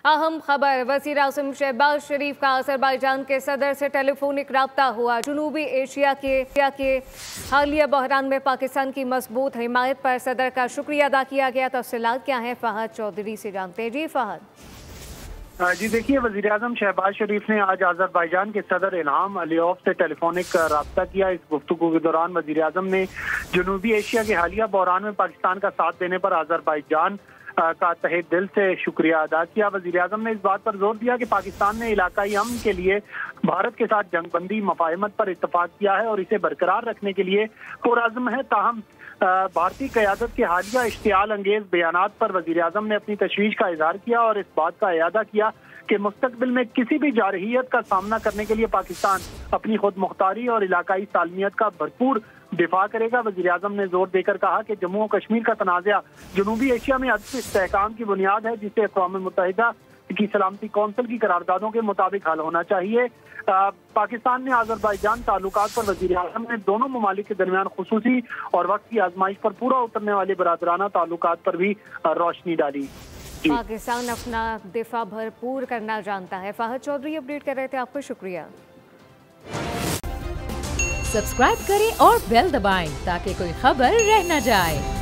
अहम खबर, वज़ीर आज़म शहबाज शरीफ का अज़रबैजान के सदर से टेलीफोनिक राब्ता हुआ। जनूबी एशिया के हालिया बहरान में पाकिस्तान की मजबूत हिमायत पर सदर का शुक्रिया अदा किया गया। तफसीलात क्या हैं, फहद चौधरी से जानते हैं। जी फहद। जी देखिए, वज़ीर आज़म शहबाज शरीफ ने आज अज़रबैजान के सदर इल्हाम अलीयेव से टेलीफोनिक राब्ता किया। इस गुफ्तगू के दौरान वज़ीर आज़म ने जनूबी एशिया के हालिया बहरान में पाकिस्तान का साथ देने पर अज़रबैजान का तहे दिल से शुक्रिया अदा किया। वज़ीर आज़म ने इस बात पर जोर दिया कि पाकिस्तान ने इलाकाई अमन के लिए भारत के साथ जंगबंदी मफाहिमत पर इत्तफाक किया है और इसे बरकरार रखने के लिए पुरअज़्म है। ताहम भारतीय क़यादत के हालिया इश्तियाल अंगेज बयानात पर वज़ीर आज़म ने अपनी तशवीश का इजहार किया और इस बात का इयादा किया कि मुस्तक़बिल में किसी भी जारहियत का सामना करने के लिए पाकिस्तान अपनी खुद मुख्तारी और इलाकाई सालमियत का भरपूर दिफा करेगा। वज़ीर आज़म ने जोर देकर कहा कि जम्मू और कश्मीर का तनाज़ा जनूबी एशिया में अदब इस्तेहकाम की बुनियाद है, जिसे अक़वाम मुत्तहिदा की सलामती कौंसिल की करारदादों के मुताबिक हल होना चाहिए। पाकिस्तान ने अज़रबैजान ताल्लुकात पर वज़ीर आज़म ने दोनों ममालिक के दरमियान खुसूसी और वक्त की आजमाइश पर पूरा उतरने वाले बरादराना ताल्लुकात पर भी रोशनी डाली। पाकिस्तान अपना दिफा भरपूर करना जानता है। फहद चौधरी अपडेट कर रहे थे, आपको शुक्रिया। सब्सक्राइब करें और बेल दबाएं ताकि कोई खबर रह न जाए।